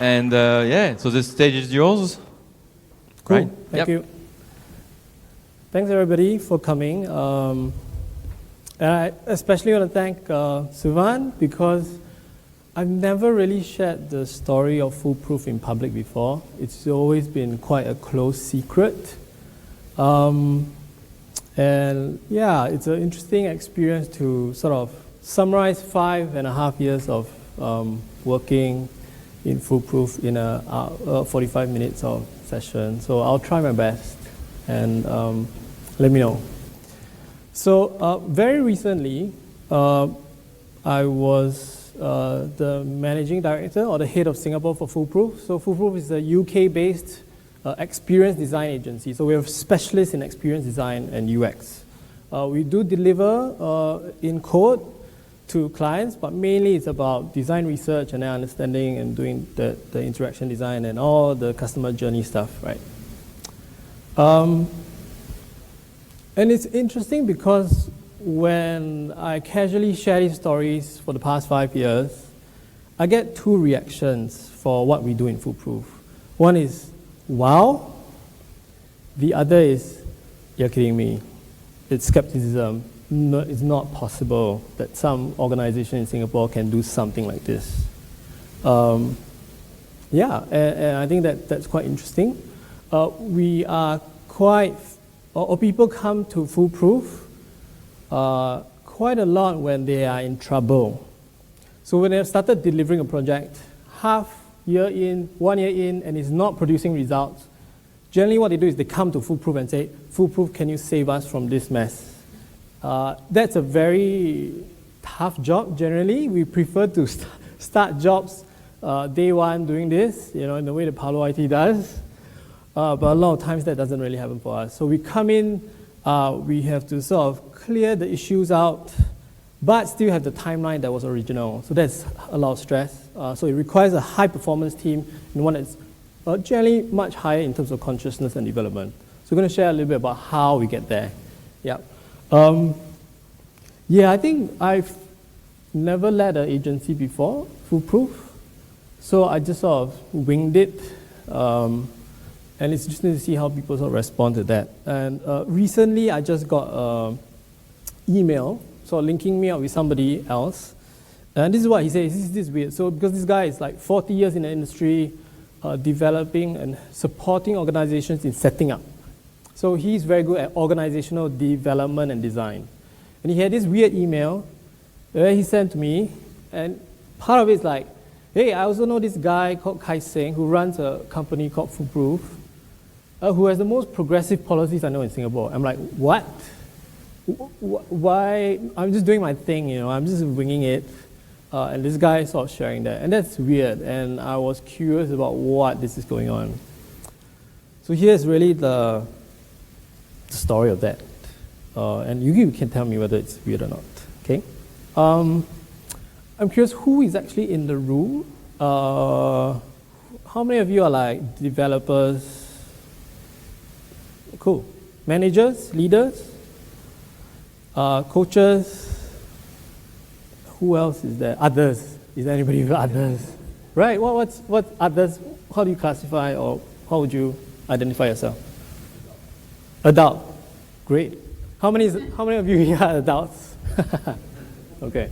And yeah, so the stage is yours. Cool, right? Thank you. Thanks everybody for coming. And I especially want to thank Suvan because I've never really shared the story of Foolproof in public before. It's always been quite a closed secret. And yeah, it's an interesting experience to sort of summarize 5.5 years of working in Foolproof in a 45 minutes of session. So I'll try my best and let me know. So very recently, I was the managing director or the head of Singapore for Foolproof. So Foolproof is a UK-based experience design agency. So we have specialists in experience design and UX. We do deliver in code to clients, but mainly it's about design research and understanding and doing the interaction design and all the customer journey stuff, right? And it's interesting because when I casually share these stories for the past 5 years, I get two reactions for what we do in Foolproof. One is, wow. The other is, you're kidding me. It's skepticism. No, it's not possible that some organization in Singapore can do something like this. Yeah, and I think that's quite interesting. We are quite, or people come to Foolproof quite a lot when they are in trouble. So when they have started delivering a project, half year in, 1 year in, and is not producing results, generally what they do is they come to Foolproof and say, Foolproof, can you save us from this mess? That's a very tough job generally. We prefer to start jobs day one doing this, you know, in the way that Palo IT does. But a lot of times that doesn't really happen for us. So we come in, we have to sort of clear the issues out, but still have the timeline that was original. So that's a lot of stress. So it requires a high performance team, and one that's generally much higher in terms of consciousness and development. So we're going to share a little bit about how we get there. Yeah. Yeah, I think I've never led an agency before, Foolproof. So I just sort of winged it. And it's interesting to see how people sort of respond to that. And recently, I just got an email, sort of linking me up with somebody else. And this is what he says, this is weird. So because this guy is like 40 years in the industry, developing and supporting organizations in setting up. So he's very good at organizational development and design. And he had this weird email that he sent to me, and part of it is like, hey, I also know this guy called Khai Seng who runs a company called Foolproof, who has the most progressive policies I know in Singapore. I'm like, what? Why? I'm just doing my thing, you know, I'm just winging it. And this guy is sort of sharing that. And that's weird. And I was curious about what this is going on. So here's really the story of that. And you can tell me whether it's weird or not, okay? I'm curious who is actually in the room. How many of you are like developers? Cool. Managers, leaders, coaches. Who else is there? Others. Is there anybody with others? Right. What others? How do you classify, or how would you identify yourself? Adult. Great. How many of you are adults? Okay.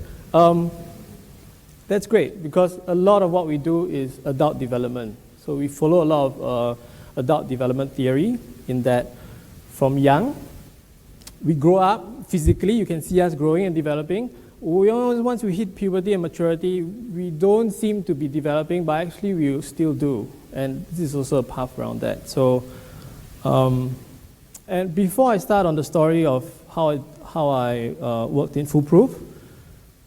That's great because a lot of what we do is adult development. So we follow a lot of adult development theory in that from young, we grow up physically. You can see us growing and developing. Once we hit puberty and maturity, we don't seem to be developing, but actually we still do. And this is also a path around that. So, and before I start on the story of how I worked in Foolproof,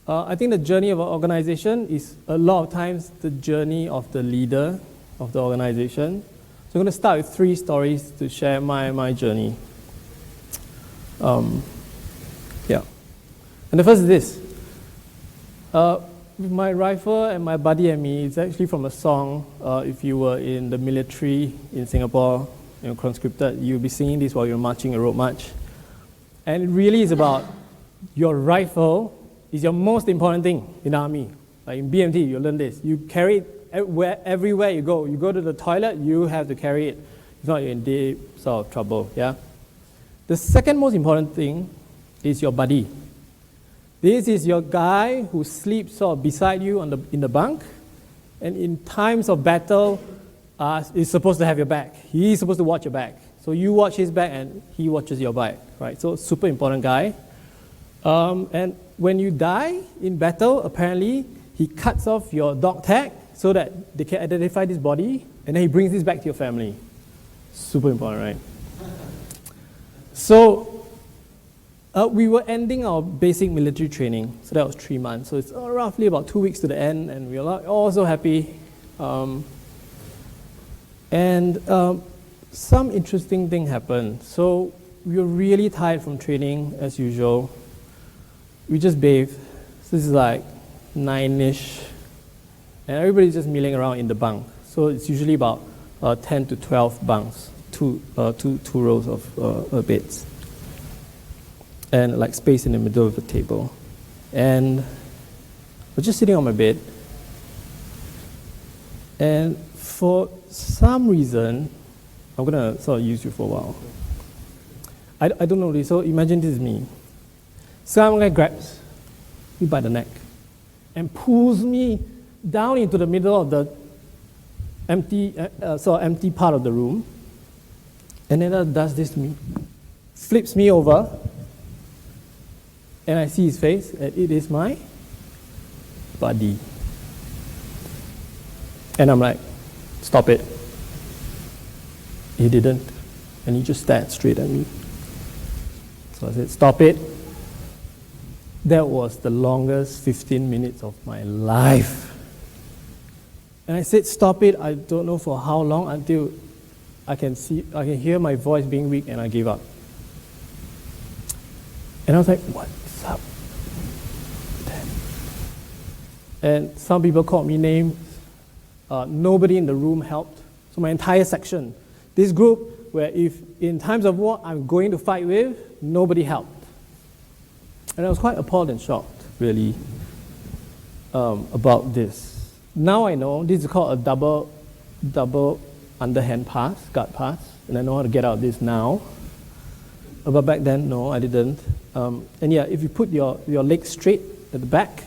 I think the journey of an organization is a lot of times the journey of the leader of the organization. So I'm going to start with 3 stories to share my journey. Yeah. And the first is this. My rifle and my buddy and me, it's actually from a song. If you were in the military in Singapore, you know, conscripted, you'll be singing this while you're marching a road march. And it really is about your rifle is your most important thing in the army. Like in BMT, you learn this. You carry it everywhere you go to the toilet, you have to carry it. If not, you're in deep sort of trouble, yeah? The second most important thing is your buddy. This is your guy who sleeps sort of beside you in the bunk, and in times of battle, is supposed to have your back. He's supposed to watch your back. So you watch his back and he watches your back, right? So super important guy. And when you die in battle, apparently he cuts off your dog tag so that they can identify this body, and then he brings this back to your family. Super important, right? So we were ending our basic military training, so that was 3 months. So it's roughly about 2 weeks to the end, and we were all so happy. Some interesting thing happened. So we were really tired from training as usual. We just bathed. So this is like 9-ish, and everybody's just milling around in the bunk. So it's usually about 10 to 12 bunks, two rows of beds, and like space in the middle of the table. And I was just sitting on my bed, and for some reason, I'm gonna sort of use you for a while. I don't know this, so imagine this is me. Some guy grabs me by the neck and pulls me down into the middle of the empty part of the room, and then does this to me, flips me over, and I see his face, and it is my buddy. And I'm like, stop it. He didn't, and he just stared straight at me. So I said, stop it. That was the longest 15 minutes of my life. And I said, stop it, I don't know for how long, until I can hear my voice being weak, and I gave up. And I was like, what's up? And some people called me names. Nobody in the room helped. So my entire section, this group, where if in times of war I'm going to fight with, nobody helped. And I was quite appalled and shocked, really, about this. Now I know this is called a double underhand pass, guard pass, and I know how to get out of this now. But back then, no, I didn't. And yeah, if you put your legs straight at the back,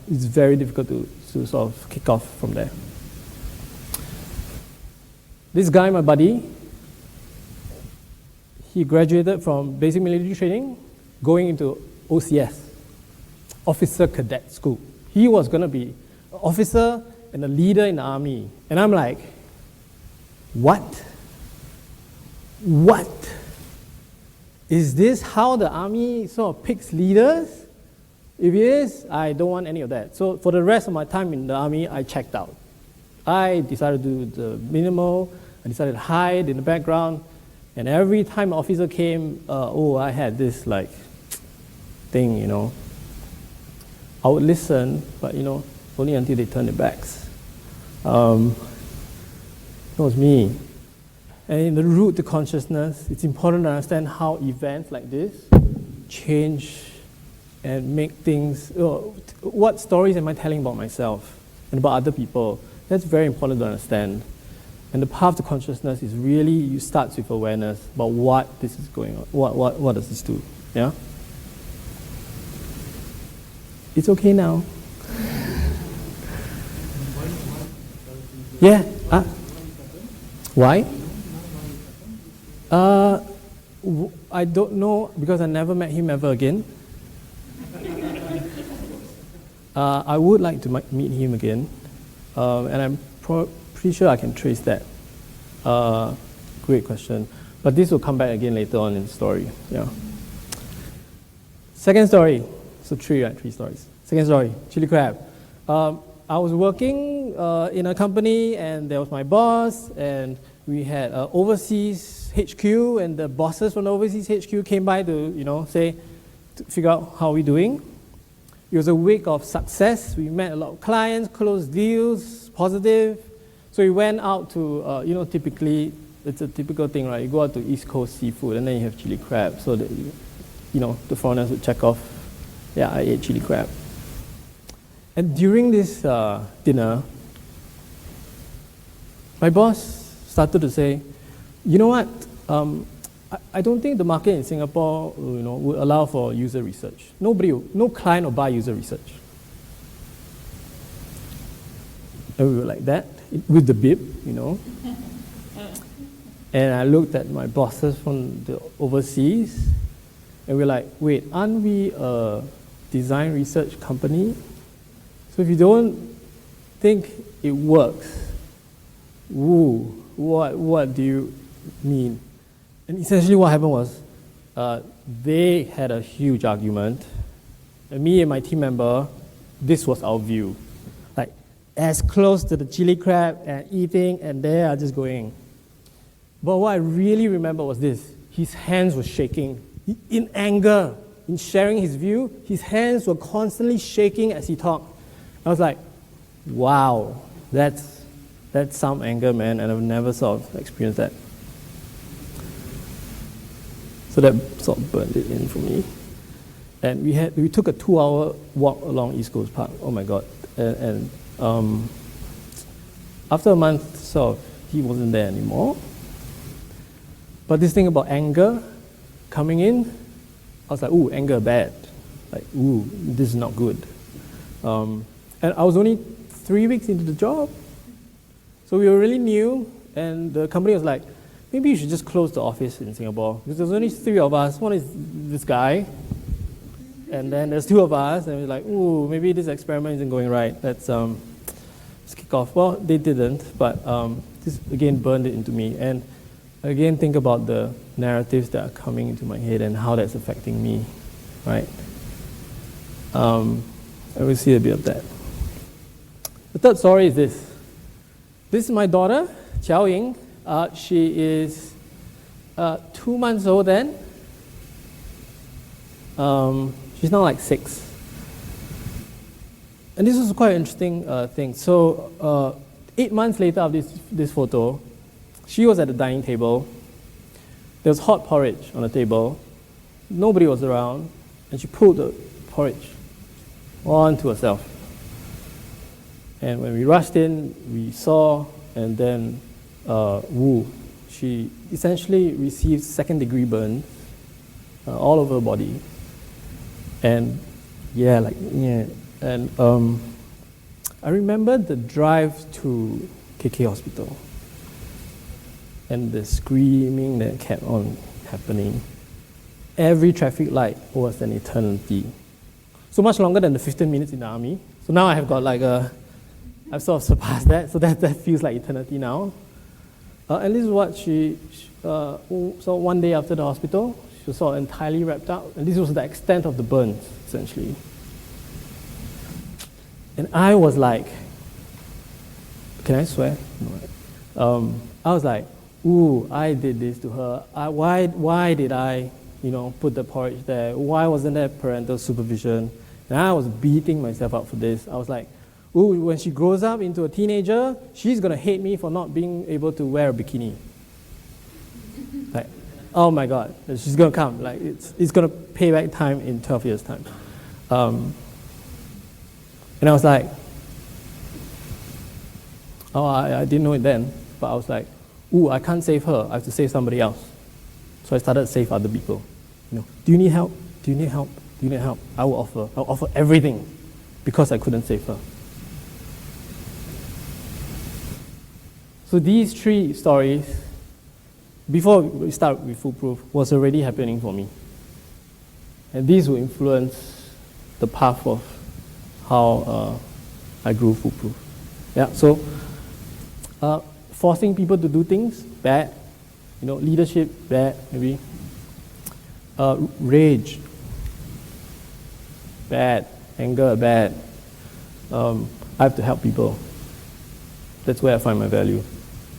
it's very difficult to sort of kick off from there. This guy, my buddy, he graduated from basic military training, going into OCS, Officer Cadet School. He was going to be an officer and a leader in the army. And I'm like, what? What? Is this how the army sort of picks leaders? If it is, I don't want any of that. So for the rest of my time in the army, I checked out. I decided to do the minimal. I decided to hide in the background. And every time an officer came, I had this like thing, you know. I would listen, but you know, only until they turned their backs. That was me. And in the route to consciousness, it's important to understand how events like this change and make things, what stories am I telling about myself and about other people? That's very important to understand. And the path to consciousness is really, you start with awareness about what this is going on, what does this do, yeah? It's okay now. Yeah, why? I don't know, because I never met him ever again. I would like to meet him again, and I'm pretty sure I can trace that. Great question. But this will come back again later on in the story. Yeah. Second story. So three, right? 3 stories. Second story, chili crab. I was working in a company, and there was my boss, and we had overseas HQ, and the bosses from the overseas HQ came by to, to figure out how we're doing. It was a week of success. We met a lot of clients, closed deals, positive. So we went out to, typically, it's a typical thing, right? You go out to East Coast seafood, and then you have chili crab, so that, the foreigners would check off, yeah, I ate chili crab. And during this dinner, my boss started to say, you know what, I don't think the market in Singapore would allow for user research. No client will buy user research. And we were like that, with the bib, And I looked at my bosses from the overseas, and we're like, wait, aren't we a design research company? So if you don't think it works, what do you mean? And essentially what happened was, they had a huge argument, and me and my team member, this was our view. Like, as close to the chili crab and eating, and they are just going. But what I really remember was this. His hands were shaking. In anger, in sharing his view, his hands were constantly shaking as he talked. I was like, wow, that's some anger, man, and I've never sort of experienced that. So that sort of burned it in for me. And we took a 2-hour walk along East Coast Park. Oh my God. And after a month, sort of, he wasn't there anymore. But this thing about anger coming in, I was like, ooh, anger bad. Like, ooh, this is not good. And I was only 3 weeks into the job. So we were really new, and the company was like, maybe you should just close the office in Singapore. Because there's only 3 of us. One is this guy, and then there's 2 of us, and we're like, ooh, maybe this experiment isn't going right. Let's kick off. Well, they didn't, but this again burned it into me. And again, think about the narratives that are coming into my head and how that's affecting me, right? I will see a bit of that. The third story is this. This is my daughter, Chiao Ying. She is 2 months old then. She's now like 6. And this was quite an interesting thing. So 8 months later of this photo, she was at the dining table. There was hot porridge on the table. Nobody was around, and she pulled the porridge onto herself. And when we rushed in, we saw, and then, she essentially received second-degree burns all over her body. And and I remember the drive to KK Hospital and the screaming that kept on happening. Every traffic light was an eternity. So much longer than the 15 minutes in the army. So now I have got like I've sort of surpassed that, so that feels like eternity now. And this is what she so one day after the hospital, she was sort of entirely wrapped up, and this was the extent of the burns, essentially. And I was like, can I swear? No. I was like, ooh, I did this to her. Why did I, put the porridge there? Why wasn't there parental supervision? And I was beating myself up for this. I was like, ooh, when she grows up into a teenager, she's going to hate me for not being able to wear a bikini. Like, oh my God, she's going to come. Like, it's going to pay back time in 12 years' time. And I was like, oh, I didn't know it then, but I was like, ooh, I can't save her. I have to save somebody else. So I started to save other people. Do you need help? Do you need help? Do you need help? I'll offer everything because I couldn't save her. So these 3 stories, before we start with Foolproof, was already happening for me. And these will influence the path of how I grew Foolproof. Yeah, so forcing people to do things, bad. Leadership, bad, maybe. Rage, bad. Anger, bad. I have to help people. That's where I find my value.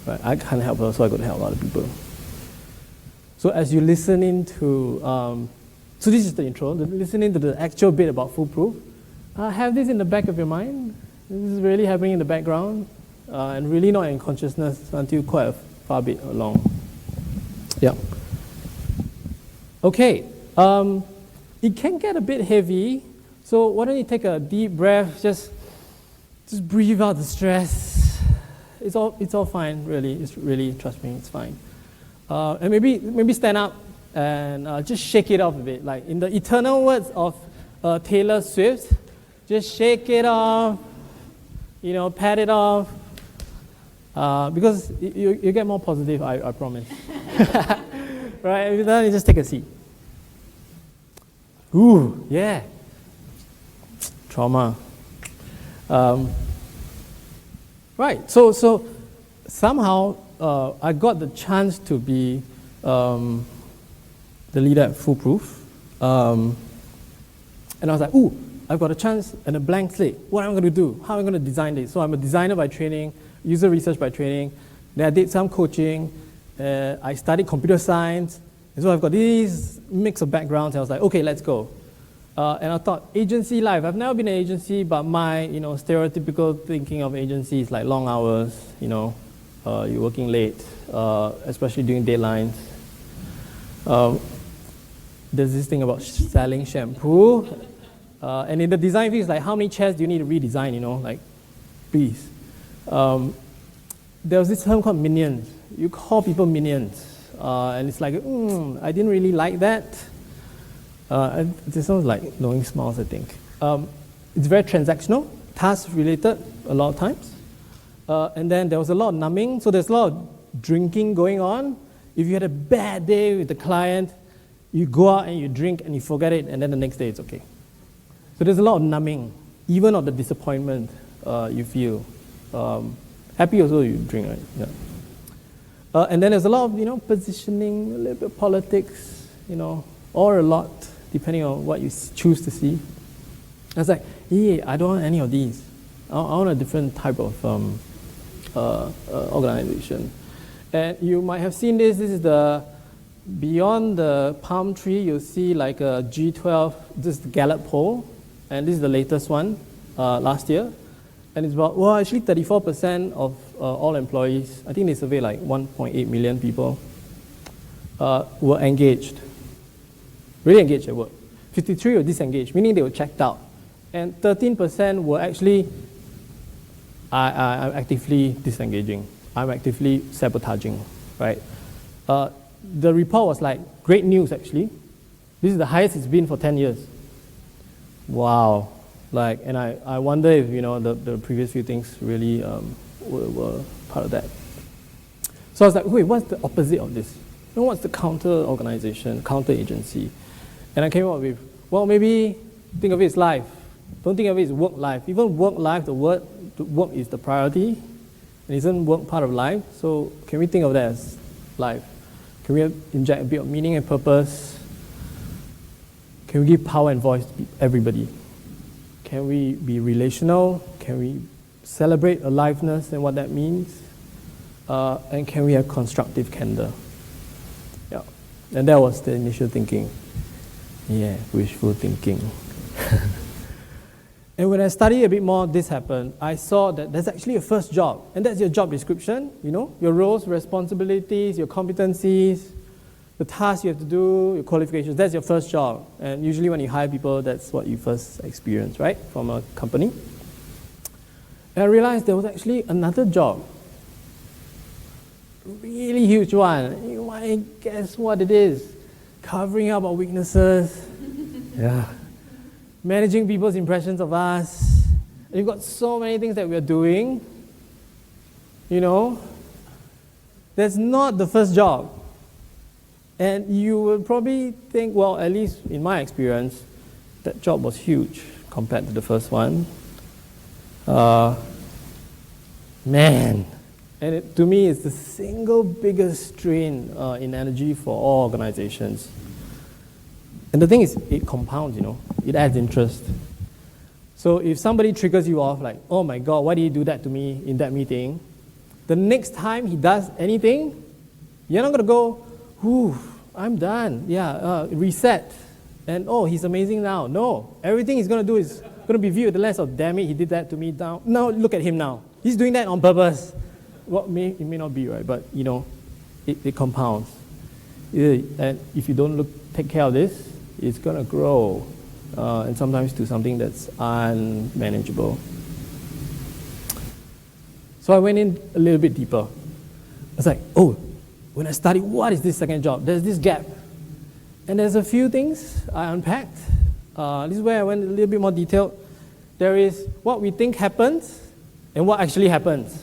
Right? I can't help her, so I got to help other people. So as you listen into, so this is the intro, listening to the actual bit about Foolproof, have this in the back of your mind. This is really happening in the background, and really not in consciousness until quite a far bit along. Yeah. Okay. It can get a bit heavy, so why don't you take a deep breath, just breathe out the stress it's all fine, really. It's really, trust me, it's fine. And maybe stand up and just shake it off a bit. Like in the eternal words of Taylor Swift, just shake it off, pat it off. Because you get more positive, I promise. Right, if you're done, you just take a seat. Ooh, yeah. Trauma. Right, so somehow I got the chance to be the leader at Foolproof. And I was like, ooh, I've got a chance and a blank slate. What am I going to do? How am I going to design this? So I'm a designer by training, user research by training. Then I did some coaching. I studied computer science. And so I've got this mix of backgrounds. And I was like, okay, let's go. And I thought, agency life. I've never been an agency, but my stereotypical thinking of agency is like long hours. You're working late, especially during deadlines. There's this thing about selling shampoo. And in the design field, it's like, how many chairs do you need to redesign, like, please. There was this term called minions. You call people minions. And it's like, I didn't really like that. This sounds like knowing smiles, I think. It's very transactional, task-related a lot of times. And then there was a lot of numbing, so there's a lot of drinking going on. If you had a bad day with the client, you go out and you drink and you forget it, and then the next day it's okay. So there's a lot of numbing, even of the disappointment you feel. Happy also you drink, right? Yeah. And then there's a lot of, positioning, a little bit of politics, or a lot, depending on what you choose to see. I was like, I don't want any of these. I want a different type of organization. And you might have seen this. This is beyond the palm tree, you'll see like a G12, this is the Gallup poll. And this is the latest one, last year. And it's about, actually 34% of all employees, I think they surveyed like 1.8 million people, were engaged. Really engaged at work. 53 were disengaged, meaning they were checked out. And 13% were actually, I'm actively disengaging. I'm actively sabotaging, right? The report was like, great news actually. This is the highest it's been for 10 years. Wow. And I wonder if, the previous few things really were part of that. So I was like, wait, what's the opposite of this? What's the counter-organization, counter-agency? And I came up with, maybe think of it as life. Don't think of it as work-life. Even work-life, the work is the priority. And isn't work part of life? So can we think of that as life? Can we inject a bit of meaning and purpose? Can we give power and voice to everybody? Can we be relational? Can we celebrate aliveness and what that means? And can we have constructive candor? Yeah. And that was the initial thinking. Yeah, wishful thinking. And when I studied a bit more, this happened. I saw that there's actually a first job, and that's your job description, your roles, responsibilities, your competencies, the tasks you have to do, your qualifications, that's your first job. And usually when you hire people, that's what you first experience, right, from a company. And I realized there was actually another job. Really huge one. You might guess what it is. Covering up our weaknesses. Yeah. Managing people's impressions of us. And you've got so many things that we're doing. That's not the first job. And you will probably think, well, at least in my experience, that job was huge compared to the first one. Man. And to me, it's the single biggest strain in energy for all organizations. And the thing is, it compounds, it adds interest. So if somebody triggers you off, like, oh my God, why did you do that to me in that meeting? The next time he does anything, you're not going to go, whew, I'm done. Yeah, reset. And oh, he's amazing now. No, everything he's going to do is going to be viewed with the lens of, damn it, he did that to me. Now look at him now. He's doing that on purpose. Well, it may not be, right? But, it compounds. And if you don't take care of this, it's going to grow. And sometimes to something that's unmanageable. So I went in a little bit deeper. I was like, oh, when I studied, what is this second job? There's this gap. And there's a few things I unpacked. This is where I went a little bit more detailed. There is what we think happens and what actually happens.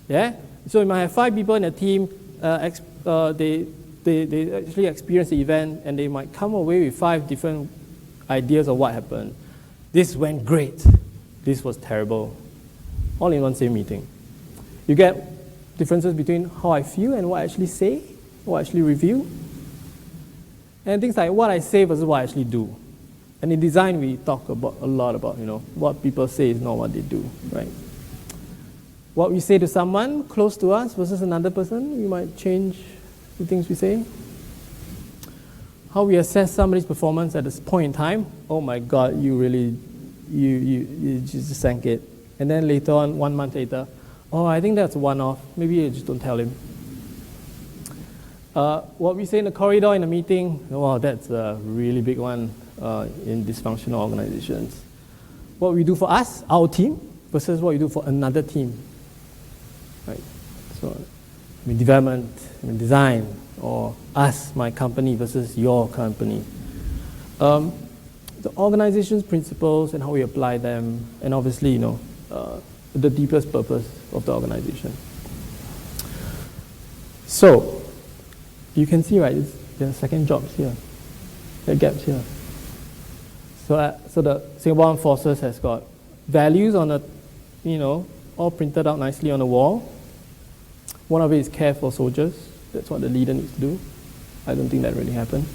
Yeah? So you might have 5 people in a team, they actually experience the event, and they might come away with 5 different ideas of what happened. This went great. This was terrible. All in one same meeting. You get differences between how I feel and what I actually say, what I actually review. And things like what I say versus what I actually do. And in design, we talk about a lot about, what people say is not what they do, right? What we say to someone close to us versus another person, we might change the things we say. How we assess somebody's performance at this point in time. Oh my God, you really, you just sank it. And then later on, 1 month later, oh, I think that's one-off. Maybe you just don't tell him. What we say in the corridor in a meeting, wow, that's a really big one in dysfunctional organizations. What we do for us, our team, versus what we do for another team. Right? So, development, design, or us, my company, versus your company. The organization's principles and how we apply them, and obviously, the deepest purpose of the organization. So, you can see, right, there are second jobs here. There are gaps here. So the Singapore Armed Forces has got values on all printed out nicely on the wall. One of it is care for soldiers. That's what the leader needs to do. I don't think that really happened.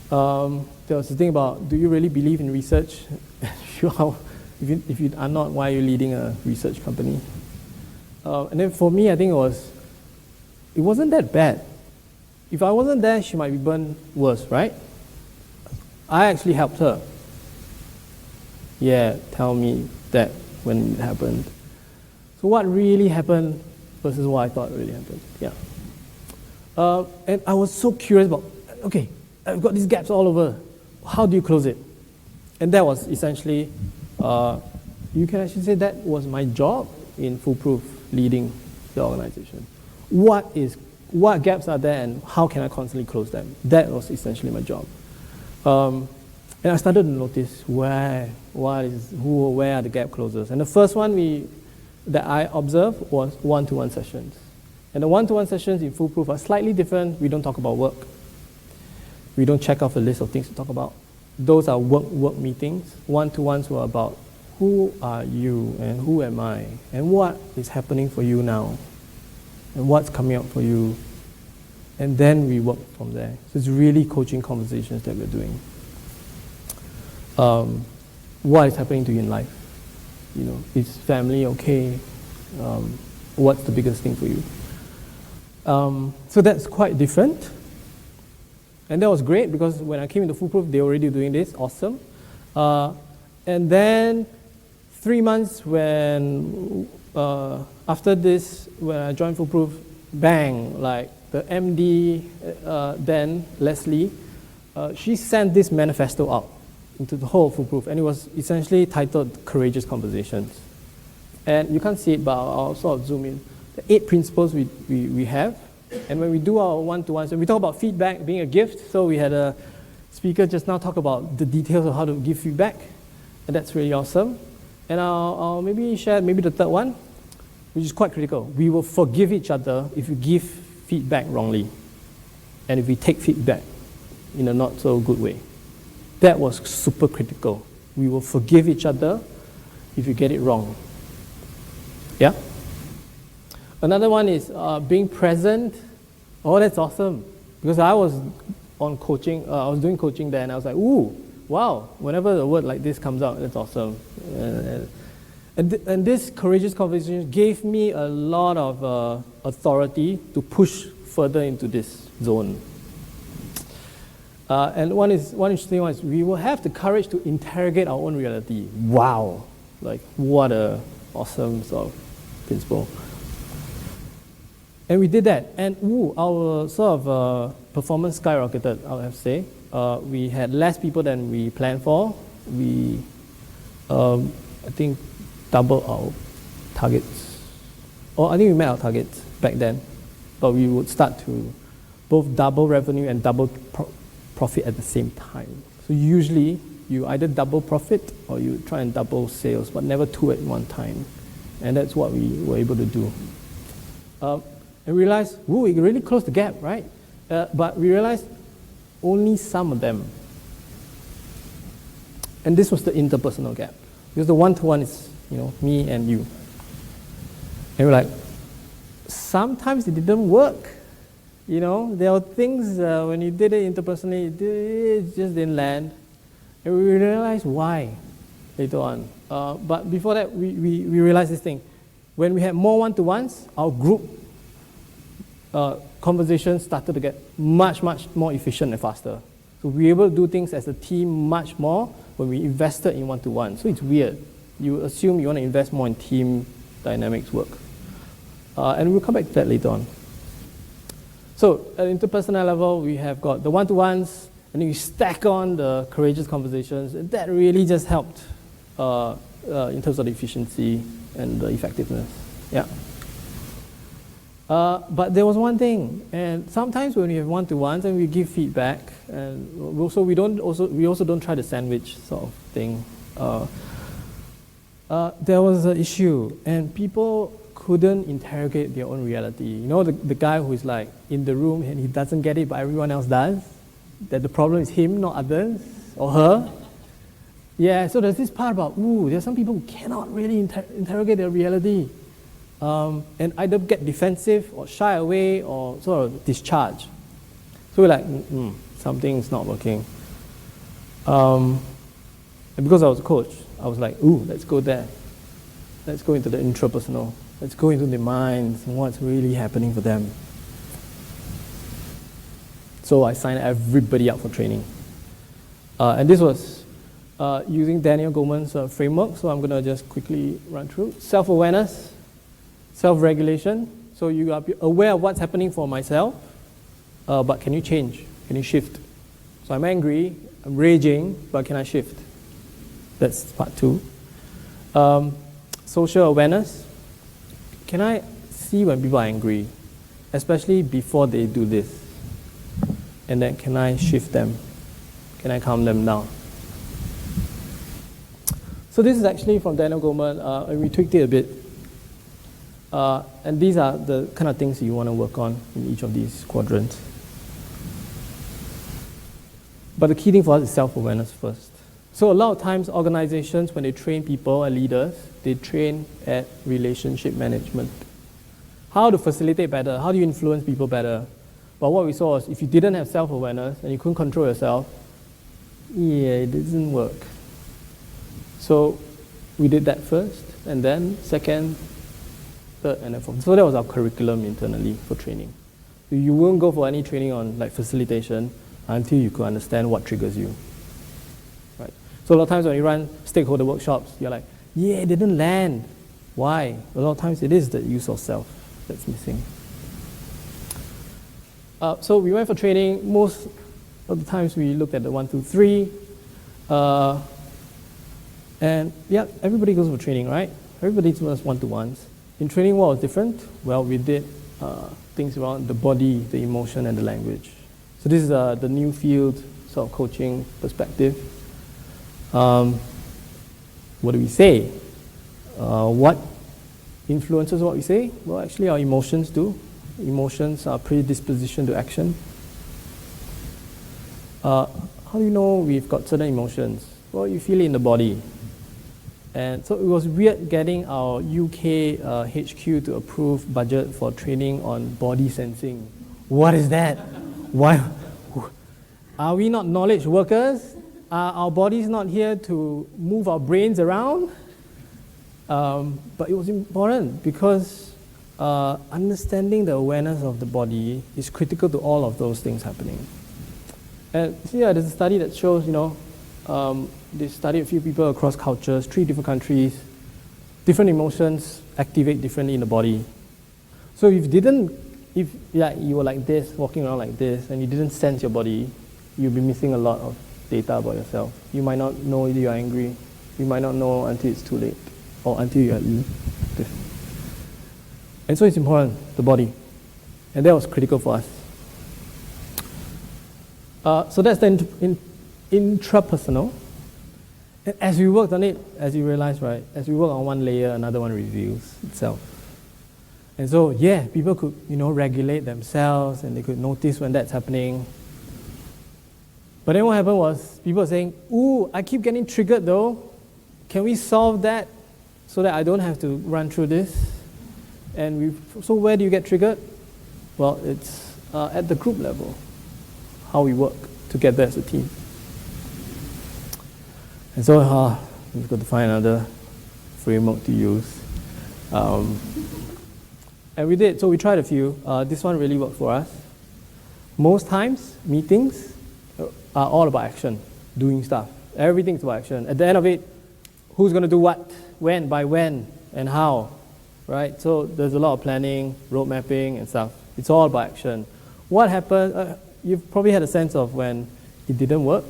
There was the thing about, do you really believe in research? If you are not, why are you leading a research company? And then for me, I think it wasn't that bad. If I wasn't there, she might be burned worse, right? I actually helped her. Yeah, tell me that when it happened. So what really happened versus what I thought really happened, yeah. And I was so curious about, okay, I've got these gaps all over. How do you close it? And that was essentially, you can actually say that was my job in Foolproof, leading the organization. What gaps are there and how can I constantly close them? That was essentially my job. And I started to notice where are the gap closers. And the first one that I observed was one-to-one sessions. And the one-to-one sessions in Foolproof are slightly different. We don't talk about work. We don't check off a list of things to talk about. Those are work meetings. One-to-ones were about who are you and who am I and what is happening for you now and what's coming up for you. And then we work from there. So it's really coaching conversations that we're doing. What is happening to you in life? Is family okay? What's the biggest thing for you? So that's quite different. And that was great because when I came into Foolproof, they were already doing this. Awesome. And then 3 months after this, when I joined Foolproof, bang, like the MD then, Leslie, she sent this manifesto out into the whole Foolproof, and it was essentially titled Courageous Conversations. And you can't see it, but I'll sort of zoom in. The 8 principles we have, and when we do our one-to-ones, and we talk about feedback being a gift, so we had a speaker just now talk about the details of how to give feedback, and that's really awesome. And I'll maybe share the third one, which is quite critical. We will forgive each other if you give feedback wrongly, and if we take feedback in a not so good way. That was super critical. We will forgive each other if you get it wrong. Yeah? Another one is being present. Oh, that's awesome. Because I was on coaching, I was doing coaching there, and I was like, ooh, wow, whenever a word like this comes out, that's awesome. And this courageous conversation gave me a lot of authority to push further into this zone. And one interesting one is we will have the courage to interrogate our own reality. Wow, like what a awesome sort of principle. And we did that, and our sort of performance skyrocketed, I would have to say. We had less people than we planned for. We, I think, doubled our targets. Or I think we met our targets back then, but we would start to both double revenue and double profit at the same time. So usually you either double profit or you try and double sales, but never two at one time. And that's what we were able to do. And we realized, we really closed the gap, right? But we realized only some of them. And this was the interpersonal gap. Because the one-to-one is, me and you. And we're like, sometimes it didn't work. There were things when you did it interpersonally, it just didn't land. And we realized why later on. But before that, we realized this thing. When we had more one-to-ones, our group conversations started to get much, much more efficient and faster. So we were able to do things as a team much more when we invested in one-to-one. So it's weird. You assume you want to invest more in team dynamics work. And we'll come back to that later on. So at interpersonal level, we have got the one-to-ones, and then you stack on the courageous conversations. And that really just helped in terms of the efficiency and the effectiveness. Yeah. But there was one thing, and sometimes when we have one-to-ones and we give feedback, and also we also don't try the sandwich sort of thing. There was an issue, and people couldn't interrogate their own reality. The guy who is like in the room and he doesn't get it, but everyone else does. That the problem is him, not others, or her. Yeah, so there's this part about, there's some people who cannot really interrogate their reality. And either get defensive or shy away or sort of discharge. So we're like, something's not working. And because I was a coach, I was like, let's go there. Let's go into the intrapersonal. Let's go into the minds and what's really happening for them. So I signed everybody up for training. And this was using Daniel Goleman's framework, so I'm going to just quickly run through. Self-awareness, self-regulation. So you are aware of what's happening for myself, but can you change? Can you shift? So I'm angry, I'm raging, but can I shift? That's part 2. Social awareness. Can I see when people are angry, especially before they do this? And then can I shift them? Can I calm them down? So this is actually from Daniel Goleman, and we tweaked it a bit. And these are the kind of things you want to work on in each of these quadrants. But the key thing for us is self-awareness first. So a lot of times organizations, when they train people and leaders, they train at relationship management. How to facilitate better, how do you influence people better? But what we saw was if you didn't have self-awareness and you couldn't control yourself, it doesn't work. So we did that first, and then second, third, and then fourth. So that was our curriculum internally for training. You won't go for any training on facilitation until you could understand what triggers you. Right? So a lot of times when you run stakeholder workshops, you're like, it didn't land. Why? A lot of times it is the use of self that's missing. So we went for training. Most of the times we looked at the 1, 2, 3. And everybody goes for training, right? Everybody does one-to-ones. In training, what was different? Well, we did things around the body, the emotion, and the language. So this is the new field sort of coaching perspective. What do we say? What influences what we say? Well, actually, our emotions do. Emotions are predisposition to action. How do you know we've got certain emotions? Well, you feel it in the body. And so it was weird getting our UK HQ to approve budget for training on body sensing. What is that? Why? Are we not knowledge workers? Are our bodies not here to move our brains around? But it was important because understanding the awareness of the body is critical to all of those things happening. And there's a study that shows, they studied a few people across cultures, 3 different countries. Different emotions activate differently in the body. So if you were like this, walking around like this, and you didn't sense your body, you'll be missing a lot of data about yourself. You might not know you're angry. You might not know until it's too late, or until you're And so it's important, the body. And that was critical for us. So that's the intrapersonal. And as we worked on it, as you realize, right, as we work on one layer, another one reveals itself. And so, yeah, people could, regulate themselves and they could notice when that's happening. But then what happened was, people were saying, ooh, I keep getting triggered though. Can we solve that so that I don't have to run through this? And so where do you get triggered? Well, it's at the group level, how we work together as a team. And so we've got to find another framework to use. And we did, so we tried a few. This one really worked for us. Most times, meetings are all about action, doing stuff. Everything's about action. At the end of it, who's going to do what, when, by when, and how, right? So there's a lot of planning, road mapping, and stuff. It's all about action. What happened, you've probably had a sense of when it didn't work,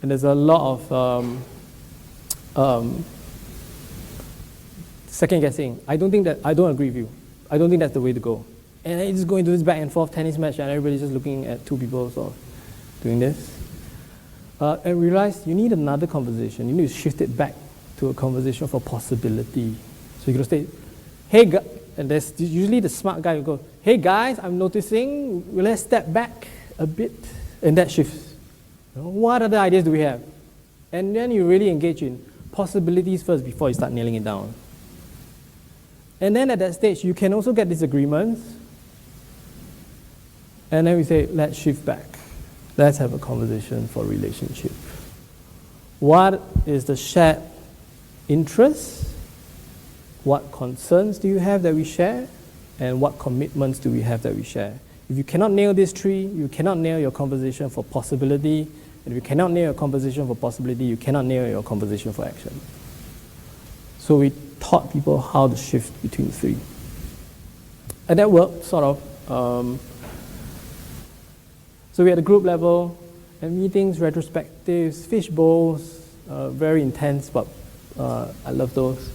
and there's a lot of second guessing. I don't agree with you. I don't think that's the way to go. And it's just going to this back and forth tennis match, and everybody's just looking at two people sort of doing this. And realize you need another conversation. You need to shift it back to a conversation for possibility. So you're going to say, hey, and there's usually the smart guy who goes, hey guys, I'm noticing, let's step back a bit, and that shifts. What other ideas do we have? And then you really engage in possibilities first before you start nailing it down. And then at that stage, you can also get disagreements. And then we say, let's shift back. Let's have a conversation for relationship. What is the shared interest? What concerns do you have that we share? And what commitments do we have that we share? If you cannot nail this tree, you cannot nail your conversation for possibility. And if you cannot nail your conversation for possibility, you cannot nail your conversation for action. So we taught people how to shift between the three. And that worked, sort of. So we had a group level, and meetings, retrospectives, fish bowls, very intense, but I love those.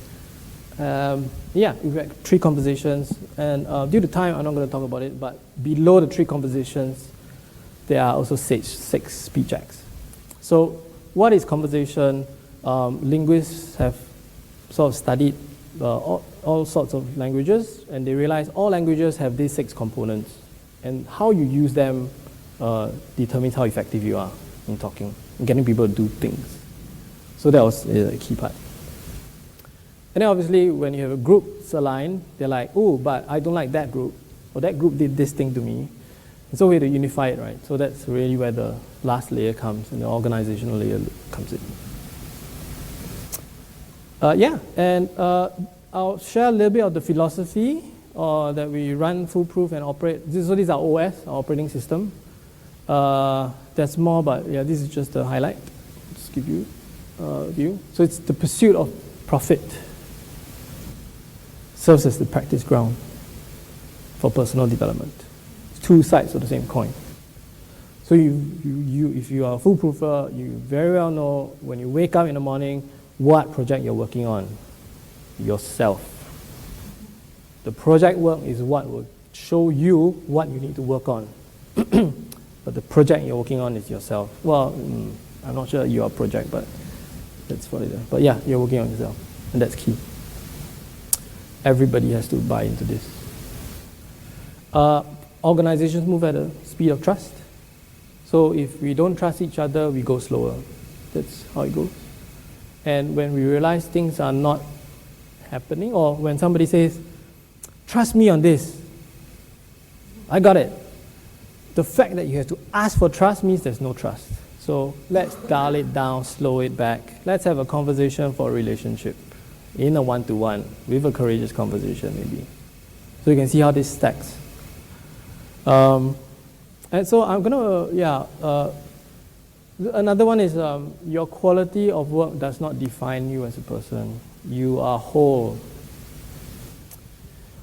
Yeah, we had 3 conversations, and due to time, I'm not going to talk about it, but below the 3 conversations, there are also 6 speech acts. So what is conversation? Linguists have sort of studied all sorts of languages, and they realize all languages have these 6 components, and how you use them determines how effective you are in talking, in getting people to do things. So that was a key part. And then obviously, when you have a group aligned, they're like, oh, but I don't like that group, or that group did this thing to me. And so we have to unify it, right? So that's really where the last layer comes, and the organizational layer comes in. Yeah, and I'll share a little bit of the philosophy that we run Foolproof and operate. So these are OS, our operating system. That's more, but yeah, this is just a highlight. Just give you a view. So it's the pursuit of profit. Serves as the practice ground for personal development. It's 2 sides of the same coin. So if you are a foolproofer, you very well know when you wake up in the morning what project you're working on. Yourself. The project work is what will show you what you need to work on. But the project you're working on is yourself. Well, I'm not sure you're a project, but that's what it is. But yeah, you're working on yourself, and that's key. Everybody has to buy into this. Organizations move at the speed of trust. So if we don't trust each other, we go slower. That's how it goes. And when we realize things are not happening, or when somebody says, trust me on this, I got it. The fact that you have to ask for trust means there's no trust. So let's dial it down, slow it back. Let's have a conversation for a relationship in a one-to-one with a courageous conversation, maybe. So you can see how this stacks. And so I'm going to, another one is your quality of work does not define you as a person. You are whole.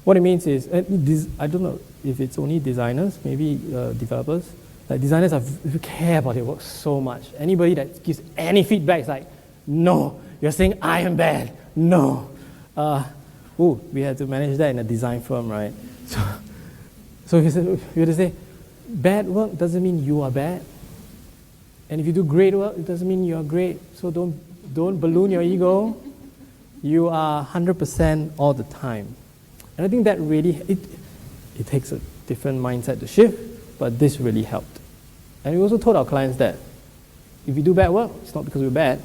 What it means is, I don't know if it's only designers, maybe developers. Like designers care about their work so much. Anybody that gives any feedback is like, no, you're saying I am bad. No. oh, we had to manage that in a design firm, right? So we had to say, bad work doesn't mean you are bad. And if you do great work, it doesn't mean you are great. So don't balloon your ego. You are 100% all the time. And I think that really, it takes a different mindset to shift, but this really helped. And we also told our clients that if you do bad work, it's not because we're bad.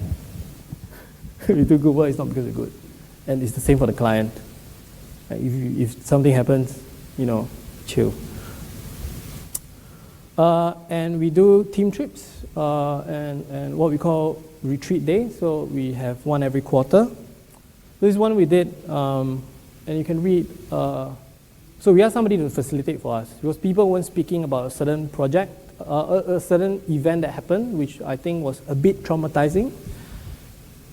If you do good work, it's not because we're good. And it's the same for the client. If something happens, chill. And we do team trips and what we call retreat days. So we have one every quarter. This is one we did, and you can read. So we asked somebody to facilitate for us because people weren't speaking about a certain project, a certain event that happened, which I think was a bit traumatizing.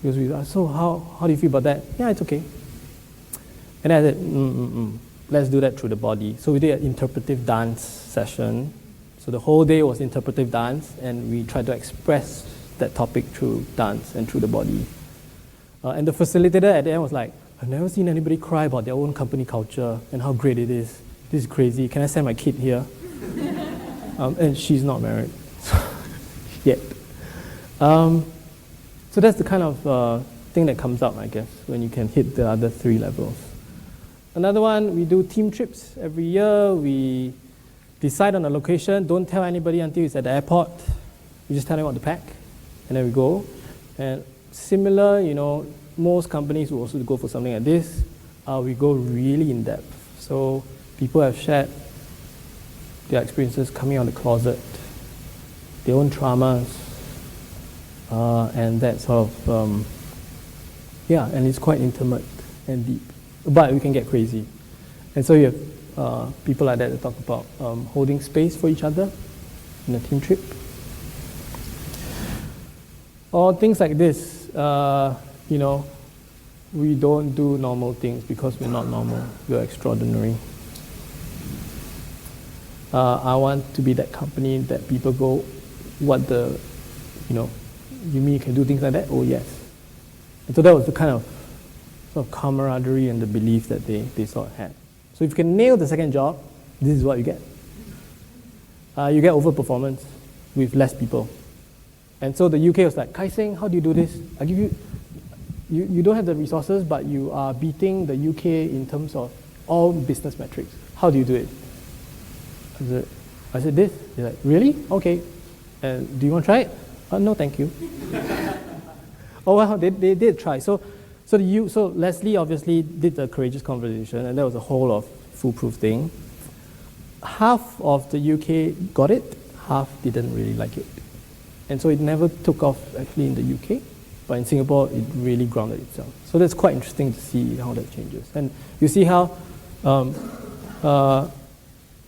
Because we asked, so how do you feel about that? Yeah, it's okay. And I said, let's do that through the body. So we did an interpretive dance session. So the whole day was interpretive dance, and we tried to express that topic through dance and through the body. And the facilitator at the end was like, I've never seen anybody cry about their own company culture and how great it is. This is crazy. Can I send my kid here? And she's not married yet. So that's the kind of thing that comes up, I guess, when you can hit the other 3 levels. Another one, we do team trips every year. We decide on a location. Don't tell anybody until it's at the airport. We just tell them what to pack, and then we go. And similar, most companies will also go for something like this. We go really in depth. So people have shared their experiences coming out of the closet, their own traumas, and that sort of, and it's quite intimate and deep. But we can get crazy. And so you have people like that talk about holding space for each other in a team trip. Or things like this, we don't do normal things because we're not normal, we're extraordinary. I want to be that company that people go, you mean you can do things like that? Oh, yes. And so that was the kind of sort of camaraderie and the belief that they sort of had. So if you can nail the second job, this is what you get. You get overperformance with less people. And so the UK was like, Khai Seng, how do you do this? I give you, you don't have the resources, but you are beating the UK in terms of all business metrics. How do you do it? I said this. They're like, really? Okay. And do you want to try it? No, thank you. Oh, well, they did try. So Leslie obviously did the courageous conversation, and that was the whole of Foolproof thing. Half of the UK got it, half didn't really like it. And so it never took off actually in the UK, but in Singapore it really grounded itself. So that's quite interesting to see how that changes. And you see how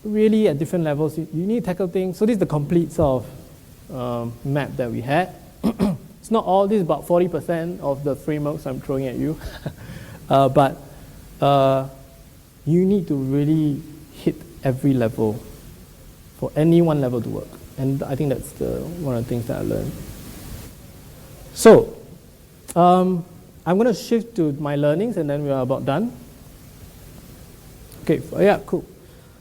really at different levels you need to tackle things. So this is the complete sort of map that we had. It's not all, this is about 40% of the frameworks I'm throwing at you. But you need to really hit every level for any one level to work. And I think that's one of the things that I learned. So, I'm going to shift to my learnings and then we are about done. Okay, yeah, cool.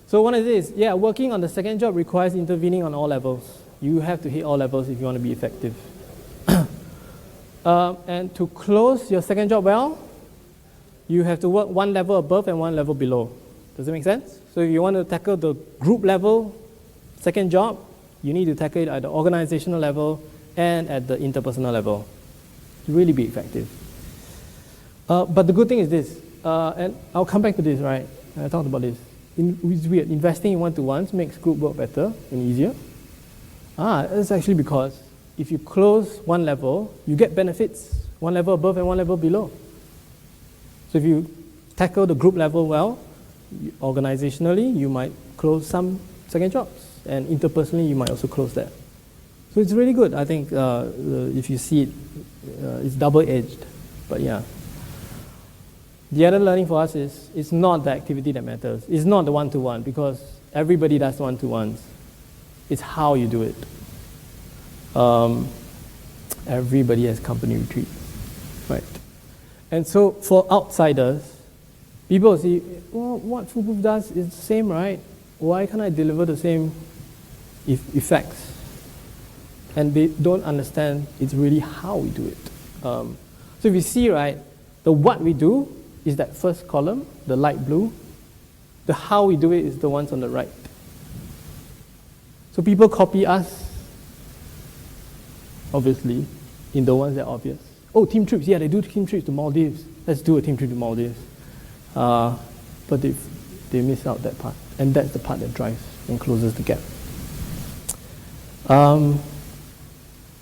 So one of these, working on the second job requires intervening on all levels. You have to hit all levels if you want to be effective. And to close your second job well, you have to work one level above and one level below. Does it make sense? So if you want to tackle the group level second job, you need to tackle it at the organizational level and at the interpersonal level to really be effective. But the good thing is this, and I'll come back to this, right? I talked about this. It's weird. Investing in one-to-ones makes group work better and easier. It's actually because if you close one level, you get benefits one level above and one level below. So if you tackle the group level well, organizationally, you might close some second jobs. And interpersonally, you might also close that. So it's really good. I think if you see it, it's double-edged. But yeah. The other learning for us is it's not the activity that matters. It's not the one-to-one because everybody does one-to-ones. It's how you do it. Everybody has company retreats, right? And so for outsiders, People see, well, what Foolproof does is the same, right? Why can't I deliver the same effects? And they don't understand it's really how we do it. So if you see, right, the what we do is that first column, the light blue. The how we do it is the ones on the right. So people copy us, obviously, in the ones that are obvious. Oh, team trips, yeah, they do team trips to Maldives. Let's do a team trip to Maldives. But they miss out that part. And that's the part that drives and closes the gap.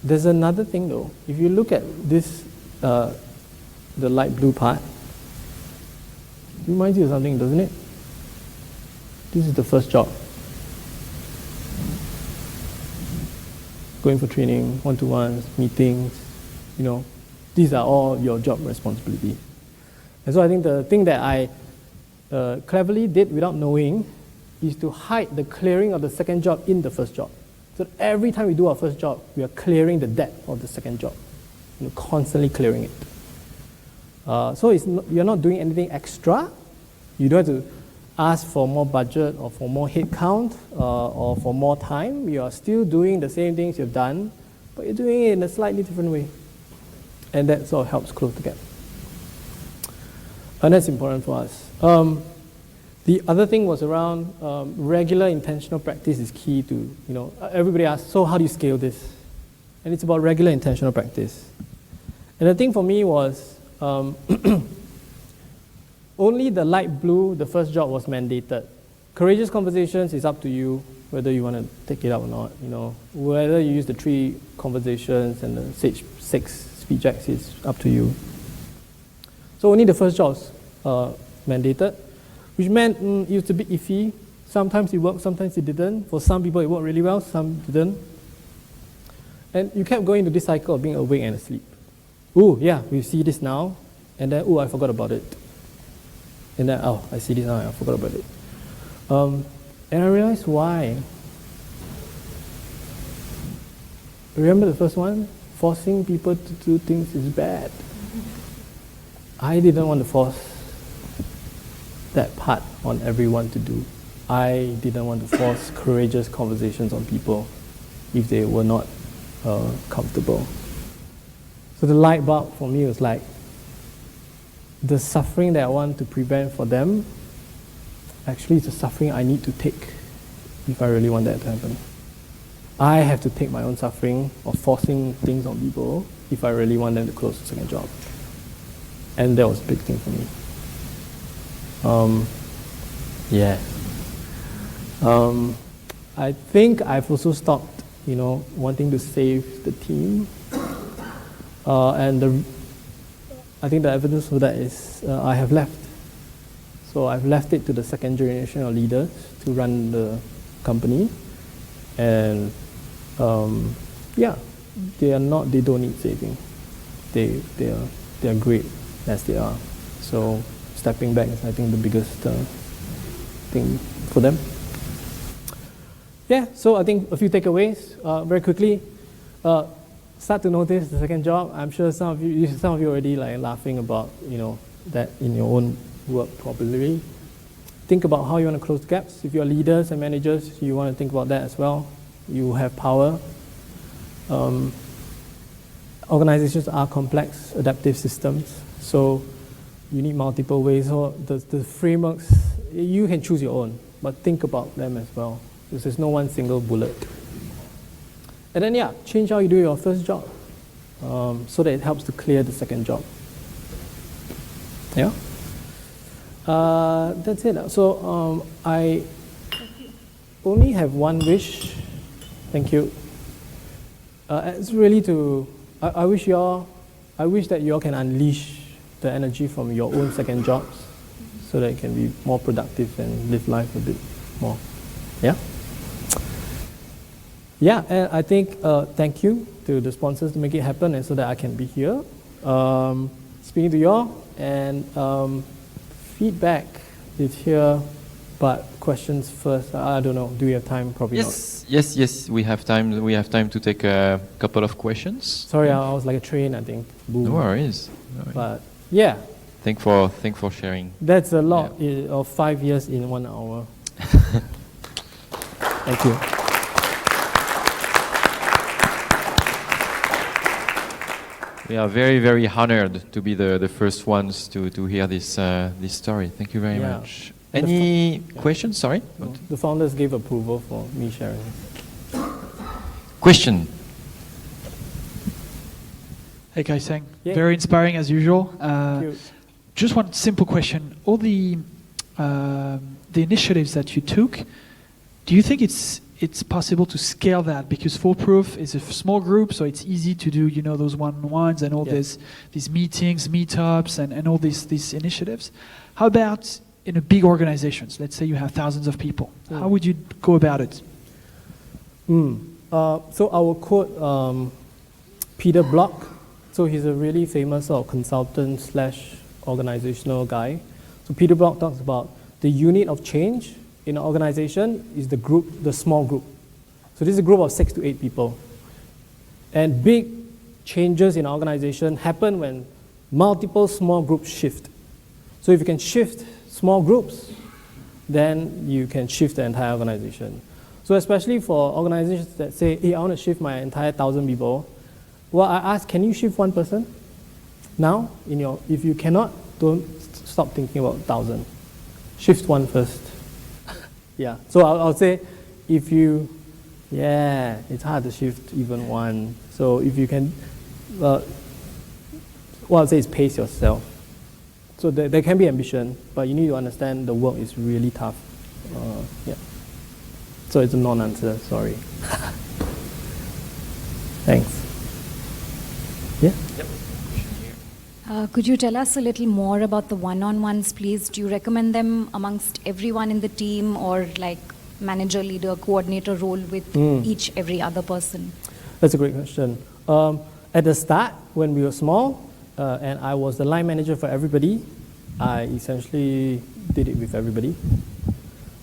There's another thing though. If you look at this, the light blue part, it reminds you of something, doesn't it? This is the first job. Going for training, one-to-ones, meetings, these are all your job responsibilities. And so I think the thing that I cleverly did without knowing is to hide the clearing of the second job in the first job. So every time we do our first job, we are clearing the debt of the second job, constantly clearing it. So you're not doing anything extra. You don't have to ask for more budget or for more head count or for more time. You are still doing the same things you've done, but you're doing it in a slightly different way. And that sort of helps close the gap. And that's important for us. The other thing was around regular intentional practice is key to, everybody asks, so how do you scale this? And it's about regular intentional practice. And the thing for me was, only the light blue, the first job, was mandated. Courageous conversations is up to you, whether you want to take it up or not. Whether you use the 3 conversations and the 6 speech acts is up to you. So only the first job was mandated, which meant it was a bit iffy. Sometimes it worked, sometimes it didn't. For some people it worked really well, some didn't. And you kept going into this cycle of being awake and asleep. Oh, yeah, we see this now, and then, I forgot about it. And then, I see this now, I forgot about it. And I realized why. Remember the first one? Forcing people to do things is bad. I didn't want to force that part on everyone to do. I didn't want to force courageous conversations on people if they were not comfortable. So the light bulb for me was like, the suffering that I want to prevent for them, actually it's a suffering I need to take if I really want that to happen. I have to take my own suffering of forcing things on people if I really want them to close the second job. And that was a big thing for me. I think I've also stopped, wanting to save the team. And I think the evidence for that is I have left. So I've left it to the second generation of leaders to run the company. And they don't need saving. They are great as they are. So stepping back is, I think, the biggest thing for them. Yeah, so I think a few takeaways very quickly. Start to notice the second job. I'm sure some of you already laughing about that in your own work probably. Think about how you want to close the gaps. If you're leaders and managers, you want to think about that as well. You have power. Organizations are complex, adaptive systems, so you need multiple ways. So the frameworks, you can choose your own, but think about them as well, because there's no one single bullet. And then, change how you do your first job so that it helps to clear the second job. Yeah? That's it. So I only have one wish. Thank you. It's really I wish that you all can unleash the energy from your own second jobs so that it can be more productive and live life a bit more. Yeah? Yeah, and I think thank you to the sponsors to make it happen and so that I can be here speaking to you all. And feedback is here, but questions first. I don't know. Do we have time? Probably not. Yes, we have time. We have time to take a couple of questions. Sorry, I was like a train, I think. Boom. No worries. But yeah, Thanks for sharing. That's a lot of 5 years in 1 hour. Thank you. We are very, very honored to be the first ones to hear this story. Thank you very much. Any questions? Sorry? No, the founders gave approval for me sharing. Question? Hey, Khai Seng. Yeah. Very inspiring as usual. Thank you. Just one simple question. All the initiatives that you took, do you think it's possible to scale that? Because Foolproof is a small group, so it's easy to do, you know, those one-on-ones and all these meetings, meetups, and all these initiatives. How about in a big organizations? Let's say you have thousands of people. How would you go about it? So I will quote Peter Block. So he's a really famous consultant / organizational guy. So Peter Block talks about the unit of change in an organization is the small group. So this is a group of 6 to 8 people. And big changes in an organization happen when multiple small groups shift. So if you can shift small groups, then you can shift the entire organization. So especially for organizations that say, hey, I want to shift my entire 1,000 people, well, I ask, can you shift one person? Now, if you cannot, don't stop thinking about 1,000. Shift one first. Yeah, so I'll say, it's hard to shift even one. So if you can, what I'll say is pace yourself. So there can be ambition, but you need to understand the work is really tough. So it's a non-answer, sorry. Thanks. Yeah? Yep. Could you tell us a little more about the one-on-ones, please? Do you recommend them amongst everyone in the team, or like manager, leader, coordinator role with every other person? That's a great question. At the start, when we were small, and I was the line manager for everybody, I essentially did it with everybody.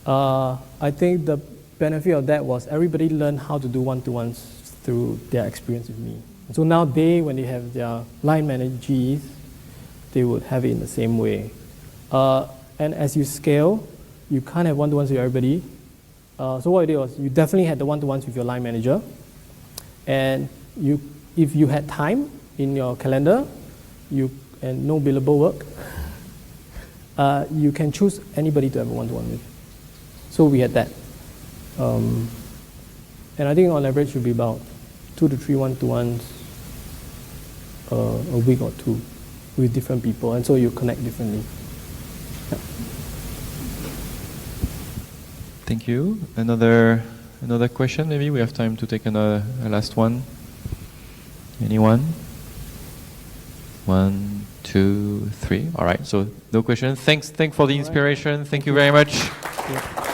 I think the benefit of that was everybody learned how to do one-to-ones through their experience with me. So now when they have their line managers, they would have it in the same way. And as you scale, you can't have one-to-ones with everybody. So what I did was you definitely had the one-to-ones with your line manager. And if you had time in your calendar and no billable work, you can choose anybody to have a one-to-one with. So we had that. And I think on average it should be about 2 to 3 one-to-ones a week or 2 with different people, and so you connect differently. Yeah. Thank you. Another question, maybe we have time to take a last one. Anyone? 1, 2, 3. All right. So no question. Thanks for the inspiration. Thank you very much. Yeah.